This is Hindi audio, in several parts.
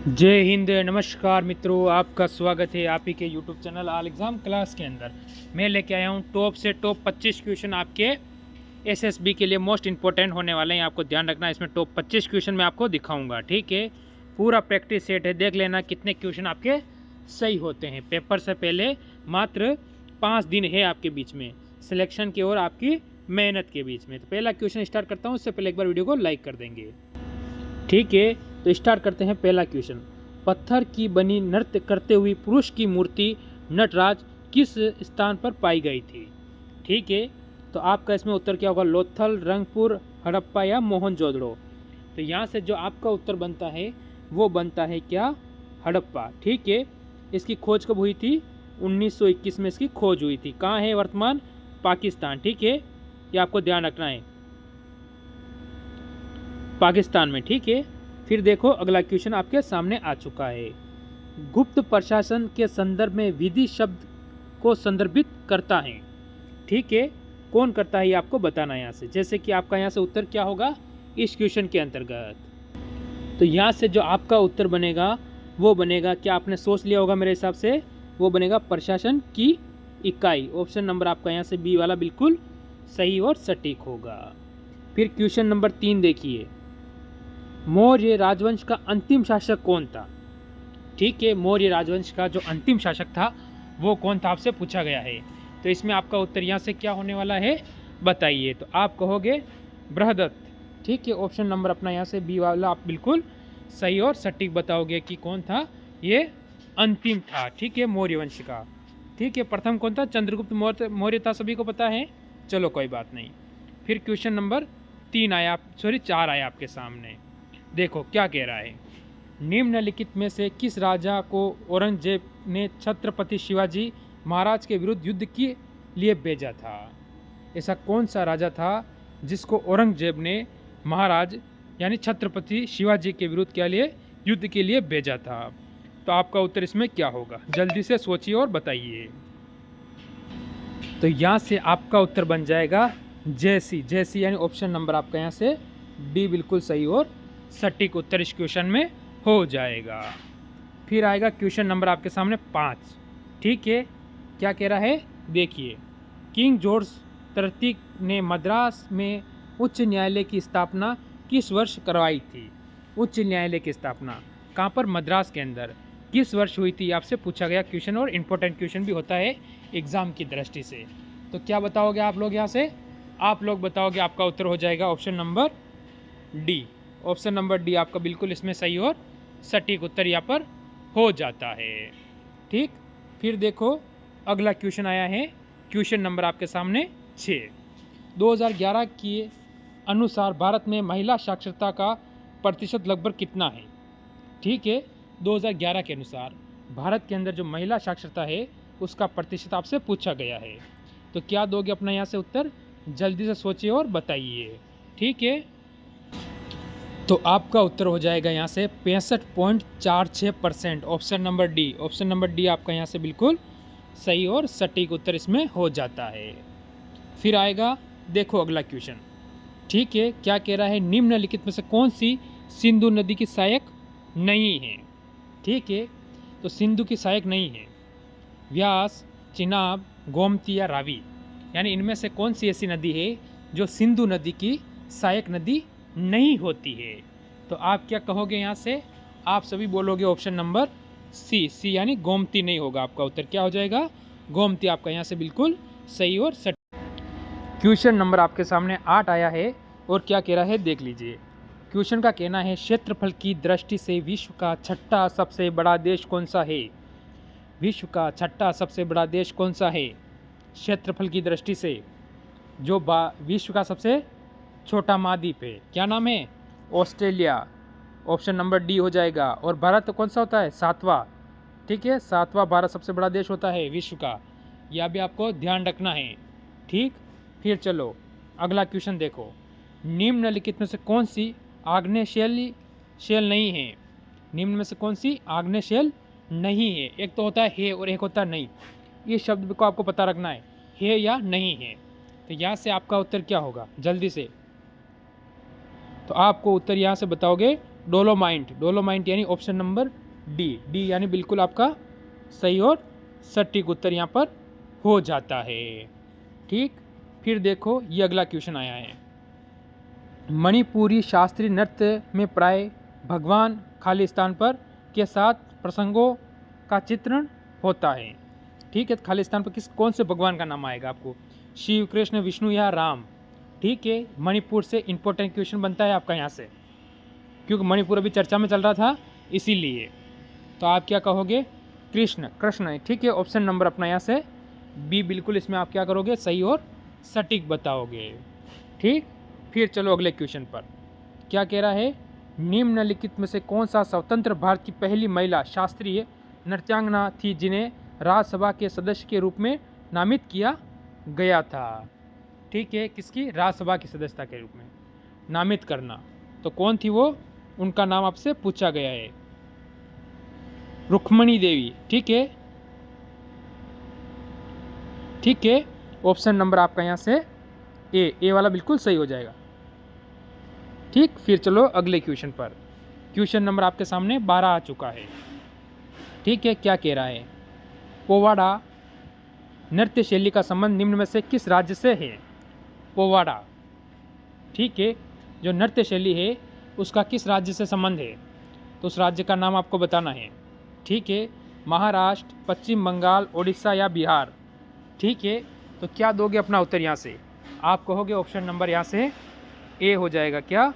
जय हिंद, नमस्कार मित्रों, आपका स्वागत है आप ही के YouTube channel all exam class के अंदर। मैं लेके आया हूँ टॉप से टॉप 25 क्वेश्चन आपके SSB के लिए मोस्ट इंपॉर्टेंट होने वाले हैं। आपको ध्यान रखना, इसमें टॉप 25 क्वेश्चन मैं आपको दिखाऊंगा। ठीक है, पूरा प्रैक्टिस सेट है, देख लेना कितने क्वेश्चन आपके सही होते हैं। पेपर से पहले मात्र 5 दिन है आपके बीच में, सिलेक्शन की और आपकी मेहनत के बीच में। तो पहला क्वेश्चन स्टार्ट करता हूँ, उससे पहले एक बार वीडियो को लाइक कर देंगे। ठीक है, तो स्टार्ट करते हैं पहला क्वेश्चन। पत्थर की बनी नृत्य करते हुए पुरुष की मूर्ति नटराज किस स्थान पर पाई गई थी? ठीक है, तो आपका इसमें उत्तर क्या होगा? लोथल, रंगपुर, हड़प्पा या मोहनजोदड़ो। तो यहाँ से जो आपका उत्तर बनता है वो बनता है क्या? हड़प्पा। ठीक है, इसकी खोज कब हुई थी? 1921 में इसकी खोज हुई थी। कहाँ है वर्तमान? पाकिस्तान। ठीक है, ये आपको ध्यान रखना है, पाकिस्तान में। ठीक है, फिर देखो अगला क्वेश्चन आपके सामने आ चुका है। गुप्त प्रशासन के संदर्भ में विधि शब्द को संदर्भित करता है। ठीक है, कौन करता है ये आपको बताना है यहाँ से। जैसे कि आपका यहाँ से उत्तर क्या होगा इस क्वेश्चन के अंतर्गत? तो यहाँ से जो आपका उत्तर बनेगा वो बनेगा, क्या आपने सोच लिया होगा मेरे हिसाब से, वो बनेगा प्रशासन की इकाई। ऑप्शन नंबर आपका यहाँ से बी वाला बिल्कुल सही और सटीक होगा। फिर क्वेश्चन नंबर 3 देखिए, मौर्य राजवंश का अंतिम शासक कौन था? ठीक है, मौर्य राजवंश का जो अंतिम शासक था वो कौन था आपसे पूछा गया है। तो इसमें आपका उत्तर यहाँ से क्या होने वाला है बताइए। तो आप कहोगे बृहदत्त। ठीक है, ऑप्शन नंबर अपना यहाँ से बी वाला आप बिल्कुल सही और सटीक बताओगे कि कौन था ये अंतिम था। ठीक है, मौर्य वंश का। ठीक है, प्रथम कौन था? चंद्रगुप्त मौर्य था, सभी को पता है। चलो कोई बात नहीं। फिर क्वेश्चन नंबर 4 आया आपके सामने। देखो क्या कह रहा है। निम्नलिखित में से किस राजा को औरंगजेब ने छत्रपति शिवाजी महाराज के विरुद्ध युद्ध के लिए भेजा था? ऐसा कौन सा राजा था जिसको औरंगजेब ने महाराज यानी छत्रपति शिवाजी के विरुद्ध के लिए युद्ध के लिए भेजा था? तो आपका उत्तर इसमें क्या होगा? जल्दी से सोचिए और बताइए। तो यहाँ से आपका उत्तर बन जाएगा जयसी यानी ऑप्शन नंबर आपका यहाँ से डी बिल्कुल सही और सटीक उत्तर इस क्वेश्चन में हो जाएगा। फिर आएगा क्वेश्चन नंबर आपके सामने 5। ठीक है, क्या कह रहा है देखिए। किंग जॉर्ज III ने मद्रास में उच्च न्यायालय की स्थापना किस वर्ष करवाई थी? उच्च न्यायालय की स्थापना कहाँ पर? मद्रास के अंदर। किस वर्ष हुई थी आपसे पूछा गया क्वेश्चन, और इम्पोर्टेंट क्वेश्चन भी होता है एग्जाम की दृष्टि से। तो क्या बताओगे आप लोग? यहाँ से आप लोग बताओगे, आपका उत्तर हो जाएगा option number D. Option number D आपका बिल्कुल इसमें सही और सटीक उत्तर यहाँ पर हो जाता है। ठीक, फिर देखो अगला क्वेश्चन आया है, क्वेश्चन नंबर आपके सामने 6। 2011 के अनुसार भारत में महिला साक्षरता का प्रतिशत लगभग कितना है? ठीक है, 2011 के अनुसार भारत के अंदर जो महिला साक्षरता है उसका प्रतिशत आपसे पूछा गया है। तो क्या दोगे अपना यहाँ से उत्तर? जल्दी से सोचिए और बताइए। ठीक है, तो आपका उत्तर हो जाएगा यहाँ से 65.46%। Option number D. Option number D आपका यहाँ से बिल्कुल सही और सटीक उत्तर इसमें हो जाता है। फिर आएगा देखो अगला क्वेश्चन। ठीक है, क्या कह रहा है? निम्नलिखित में से कौन सी सिंधु नदी की सहायक नहीं है? ठीक है, तो सिंधु की सहायक नहीं है व्यास, चिनाब, गोमती या रावी, यानी इनमें से कौन सी ऐसी नदी है जो सिंधु नदी की सहायक नदी नहीं होती है? तो आप क्या कहोगे यहाँ से? आप सभी बोलोगे ऑप्शन नंबर सी यानी गोमती नहीं होगा। आपका उत्तर क्या हो जाएगा? गोमती आपका यहाँ से बिल्कुल सही और सटीक। क्वेश्चन नंबर आपके सामने 8 आया है, और क्या कह रहा है देख लीजिए। क्वेश्चन का कहना है क्षेत्रफल की दृष्टि से विश्व का 6ठा सबसे बड़ा देश कौन सा है? विश्व का 6ठा सबसे बड़ा देश कौन सा है क्षेत्रफल की दृष्टि से? जो विश्व का सबसे छोटा महाद्वीप है, क्या नाम है? ऑस्ट्रेलिया। ऑप्शन नंबर डी हो जाएगा। और भारत कौन सा होता है? 7वां। ठीक है, 7वां भारत सबसे बड़ा देश होता है विश्व का, यह भी आपको ध्यान रखना है। ठीक, फिर चलो अगला क्वेश्चन देखो। निम्नलिखित में से कौन सी आग्नेयशील शेल नहीं है? निम्न में से कौन सी आग्नेयशील नहीं है? एक तो होता है और एक होता है नहीं। ये शब्द को आपको पता रखना है या नहीं है। तो यहाँ से आपका उत्तर क्या होगा? जल्दी से। तो आपको उत्तर यहाँ से बताओगे डोलोमाइट, डोलोमाइट यानी ऑप्शन नंबर डी यानी बिल्कुल आपका सही और सटीक उत्तर यहाँ पर हो जाता है। ठीक, फिर देखो ये अगला क्वेश्चन आया है। मणिपुरी शास्त्रीय नृत्य में प्राय भगवान खाली स्थान पर के साथ प्रसंगों का चित्रण होता है। ठीक है, खाली स्थान पर कौन से भगवान का नाम आएगा आपको, शिव, कृष्ण, विष्णु या राम। ठीक है, मणिपुर से इंपॉर्टेंट क्वेश्चन बनता है आपका यहाँ से, क्योंकि मणिपुर अभी चर्चा में चल रहा था इसीलिए। तो आप क्या कहोगे, कृष्ण, कृष्ण है। ठीक है, ऑप्शन नंबर अपना यहाँ से बी बिल्कुल इसमें आप क्या करोगे, सही और सटीक बताओगे। ठीक, फिर चलो अगले क्वेश्चन पर। क्या कह रहा है, निम्नलिखित में से कौन सा स्वतंत्र भारत की पहली महिला शास्त्रीय नृत्यांगना थी जिन्हें राज्यसभा के सदस्य के रूप में नामित किया गया था। ठीक है, किसकी, राज्यसभा की सदस्यता के रूप में नामित करना, तो कौन थी वो, उनका नाम आपसे पूछा गया है, रुक्मणी देवी। ठीक है, ठीक है, ऑप्शन नंबर आपका यहाँ से ए वाला बिल्कुल सही हो जाएगा। ठीक, फिर चलो अगले क्वेश्चन पर। क्वेश्चन नंबर आपके सामने 12 आ चुका है। ठीक है, क्या कह रहा है, पोवाड़ा नृत्य शैली का संबंध निम्न में से किस राज्य से है। पोवाड़ा, ठीक है, जो नृत्य शैली है उसका किस राज्य से संबंध है, तो उस राज्य का नाम आपको बताना है। ठीक है, महाराष्ट्र, पश्चिम बंगाल, उड़ीसा या बिहार। ठीक है, तो क्या दोगे अपना उत्तर यहाँ से, आप कहोगे ऑप्शन नंबर यहाँ से ए हो जाएगा, क्या,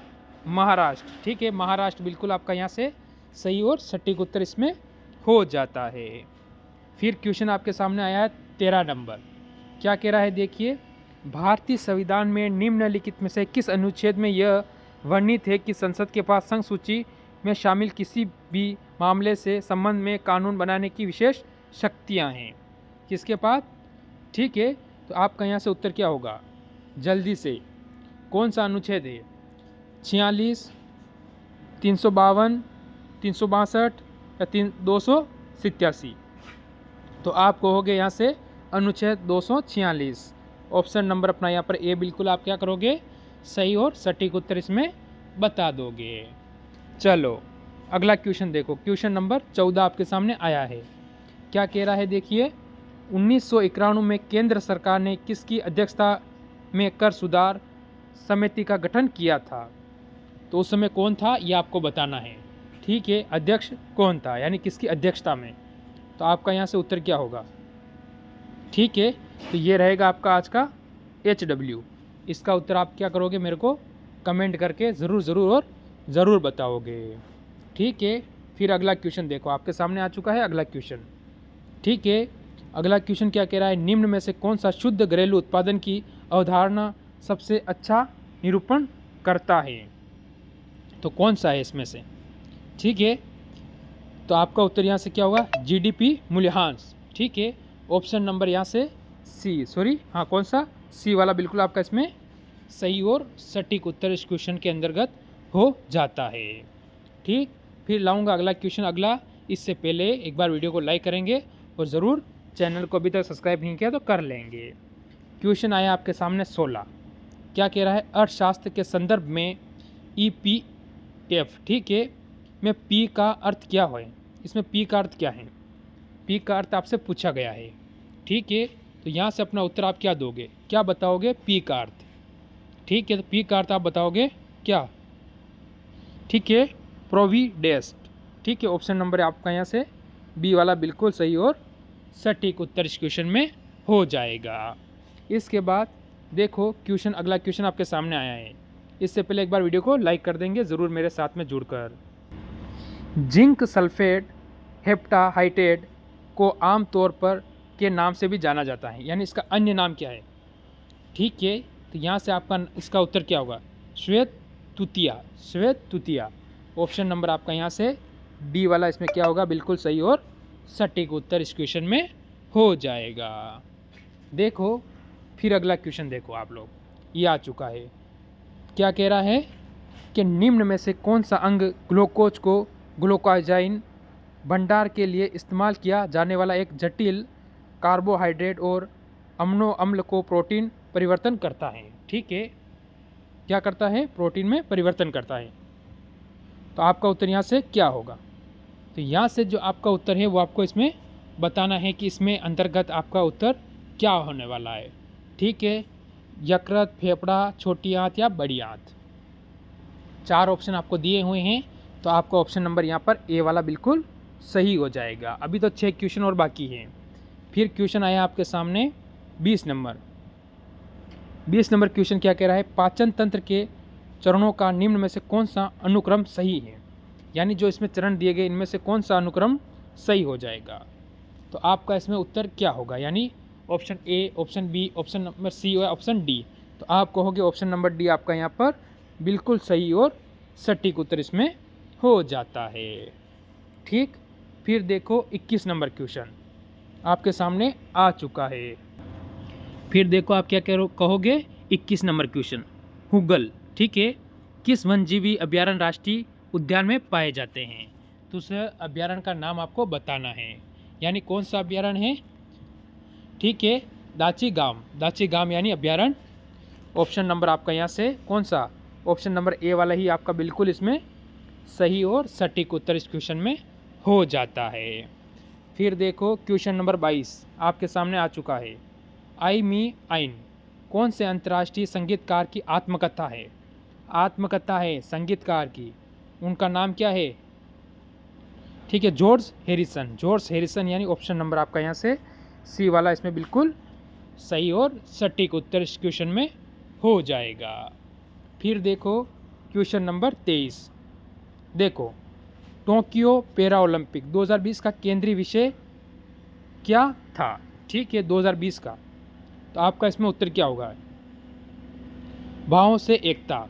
महाराष्ट्र। ठीक है, महाराष्ट्र बिल्कुल आपका यहाँ से सही और सटीक उत्तर इसमें हो जाता है। फिर क्वेश्चन आपके सामने आया है 13 नंबर। क्या कह रहा है, देखिए, भारतीय संविधान में निम्नलिखित में से किस अनुच्छेद में यह वर्णित है कि संसद के पास संघ सूची में शामिल किसी भी मामले से संबंध में कानून बनाने की विशेष शक्तियां हैं, किसके पास। ठीक है, तो आपका यहाँ से उत्तर क्या होगा, जल्दी से, कौन सा अनुच्छेद है, 46, 352, 362 या 287। तो आप कहोगे यहाँ से अनुच्छेद 246। ऑप्शन नंबर अपना यहाँ पर ए बिल्कुल आप क्या करोगे, सही और सटीक उत्तर इसमें बता दोगे। चलो अगला क्वेश्चन देखो, क्वेश्चन नंबर 14 आपके सामने आया है। क्या कह रहा है, देखिए, 1991 में केंद्र सरकार ने किसकी अध्यक्षता में कर सुधार समिति का गठन किया था, तो उस समय कौन था ये आपको बताना है। ठीक है, अध्यक्ष कौन था, यानी किसकी अध्यक्षता में, तो आपका यहाँ से उत्तर क्या होगा। ठीक है, तो ये रहेगा आपका आज का HW। इसका उत्तर आप क्या करोगे, मेरे को कमेंट करके ज़रूर और ज़रूर बताओगे। ठीक है, फिर अगला क्वेश्चन देखो, आपके सामने आ चुका है अगला क्वेश्चन। ठीक है, अगला क्वेश्चन क्या कह रहा है, निम्न में से कौन सा शुद्ध घरेलू उत्पादन की अवधारणा सबसे अच्छा निरूपण करता है, तो कौन सा है इसमें से। ठीक है, तो आपका उत्तर यहाँ से क्या होगा, GDP मूल्यह्रास। ठीक है, ऑप्शन नंबर यहाँ से कौन सा, सी वाला बिल्कुल आपका इसमें सही और सटीक उत्तर इस क्वेश्चन के अंतर्गत हो जाता है। ठीक, फिर लाऊंगा अगला क्वेश्चन अगला, इससे पहले एक बार वीडियो को लाइक करेंगे और ज़रूर चैनल को अभी तक सब्सक्राइब नहीं किया तो कर लेंगे। क्वेश्चन आया आपके सामने 16। क्या कह रहा है, अर्थशास्त्र के संदर्भ में EPF, ठीक है, में P का अर्थ क्या है, इसमें P का अर्थ क्या है, P का अर्थ आपसे पूछा गया है। ठीक है, तो यहाँ से अपना उत्तर आप क्या दोगे, क्या बताओगे, P का अर्थ। ठीक है, तो P का अर्थ आप बताओगे क्या, ठीक है, प्रोविडेंस। ठीक है, ऑप्शन नंबर आपका यहाँ से बी वाला बिल्कुल सही और सटीक उत्तर इस क्वेश्चन में हो जाएगा। इसके बाद देखो क्वेश्चन, अगला क्वेश्चन आपके सामने आया है। इससे पहले एक बार वीडियो को लाइक कर देंगे ज़रूर मेरे साथ में जुड़कर। जिंक सल्फेट हेप्टाहाइड्रेट को आमतौर पर के नाम से भी जाना जाता है, यानी इसका अन्य नाम क्या है। ठीक है, तो यहाँ से आपका इसका उत्तर क्या होगा, श्वेत तुतिया। ऑप्शन नंबर आपका यहाँ से डी वाला इसमें क्या होगा, बिल्कुल सही और सटीक उत्तर इस क्वेश्चन में हो जाएगा। देखो फिर अगला क्वेश्चन देखो आप लोग, ये आ चुका है। क्या कह रहा है कि निम्न में से कौन सा अंग ग्लूकोज को ग्लूकोजाइन भंडार के लिए इस्तेमाल किया जाने वाला एक जटिल कार्बोहाइड्रेट और अम्नो अम्ल को प्रोटीन परिवर्तन करता है। ठीक है, क्या करता है, प्रोटीन में परिवर्तन करता है। तो आपका उत्तर यहाँ से क्या होगा? तो यहाँ से जो आपका उत्तर है वो आपको इसमें बताना है कि इसमें अंतर्गत आपका उत्तर क्या होने वाला है। ठीक है, यकृत, फेफड़ा, छोटी आंत या बड़ी आंत। 4 ऑप्शन आपको दिए हुए हैं, तो आपका ऑप्शन नंबर यहाँ पर ए वाला बिल्कुल सही हो जाएगा। अभी तो 6 क्वेश्चन और बाकी हैं। फिर क्वेश्चन आया आपके सामने 20 नंबर। 20 नंबर क्वेश्चन क्या कह रहा है? पाचन तंत्र के चरणों का निम्न में से कौन सा अनुक्रम सही है? यानी जो इसमें चरण दिए गए इनमें से कौन सा अनुक्रम सही हो जाएगा? तो आपका इसमें उत्तर क्या होगा? यानी option A, option B, option number C और ऑप्शन डी। तो आप कहोगे ऑप्शन नंबर डी आपका यहाँ पर बिल्कुल सही और सटीक उत्तर इसमें हो जाता है। ठीक, फिर देखो 21 नंबर क्वेश्चन आपके सामने आ चुका है। फिर देखो आप क्या कहोगे? 21 नंबर क्वेश्चन, हुगल, ठीक है, किस वन्यजीवी अभ्यारण्य राष्ट्रीय उद्यान में पाए जाते हैं? तो उस अभ्यारण्य का नाम आपको बताना है, यानी कौन सा अभ्यारण्य है? ठीक है, दाची गाम यानी अभ्यारण्य। ऑप्शन नंबर आपका यहाँ से कौन सा? ऑप्शन नंबर ए वाला ही आपका बिल्कुल इसमें सही और सटीक उत्तर इस क्वेश्चन में हो जाता है। फिर देखो क्वेश्चन नंबर 22 आपके सामने आ चुका है। आई मी आइन कौन से अंतर्राष्ट्रीय संगीतकार की आत्मकथा है? आत्मकथा है संगीतकार की, उनका नाम क्या है? ठीक है, जॉर्ज हैरिसन यानी ऑप्शन नंबर आपका यहाँ से सी वाला इसमें बिल्कुल सही और सटीक उत्तर इस क्वेश्चन में हो जाएगा। फिर देखो क्वेश्चन नंबर 23। देखो, टोक्यो पैरा ओलंपिक 2020 का केंद्रीय विषय क्या था? ठीक है, 2020 का। तो आपका इसमें उत्तर क्या होगा? भावों से एकता।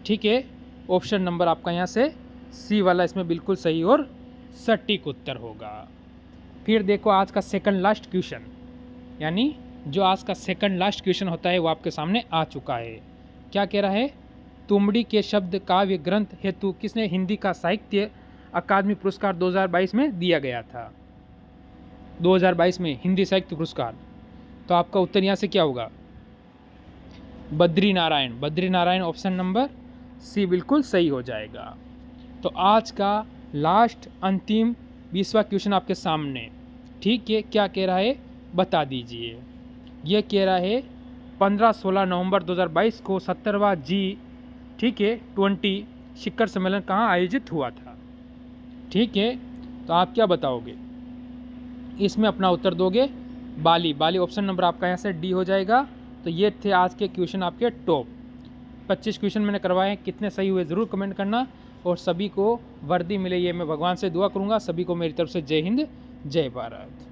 ठीक है, ऑप्शन नंबर आपका यहाँ से सी वाला इसमें बिल्कुल सही और सटीक उत्तर होगा। फिर देखो आज का सेकंड लास्ट क्वेश्चन, यानी जो आज का सेकंड लास्ट क्वेश्चन होता है वो आपके सामने आ चुका है। क्या कह रहा है? तुमड़ी के शब्द काव्य ग्रंथ हेतु किसने हिंदी का साहित्य अकादमी पुरस्कार 2022 में दिया गया था? 2022 में हिंदी साहित्य पुरस्कार। तो आपका उत्तर यहाँ से क्या होगा? Badri Narayan option number C बिल्कुल सही हो जाएगा। तो आज का लास्ट अंतिम 20वां क्वेश्चन आपके सामने, ठीक है, क्या कह रहा है बता दीजिए। ये कह रहा है 15-16 नवंबर 2022 को 70वां G20 शिखर सम्मेलन कहाँ आयोजित हुआ था? ठीक है, तो आप क्या बताओगे? इसमें अपना उत्तर दोगे बाली ऑप्शन नंबर आपका यहाँ से डी हो जाएगा। तो ये थे आज के क्वेश्चन आपके टॉप 25 क्वेश्चन मैंने करवाए। कितने सही हुए ज़रूर कमेंट करना, और सभी को वर्दी मिले ये मैं भगवान से दुआ करूँगा। सभी को मेरी तरफ से जय हिंद, जय भारत।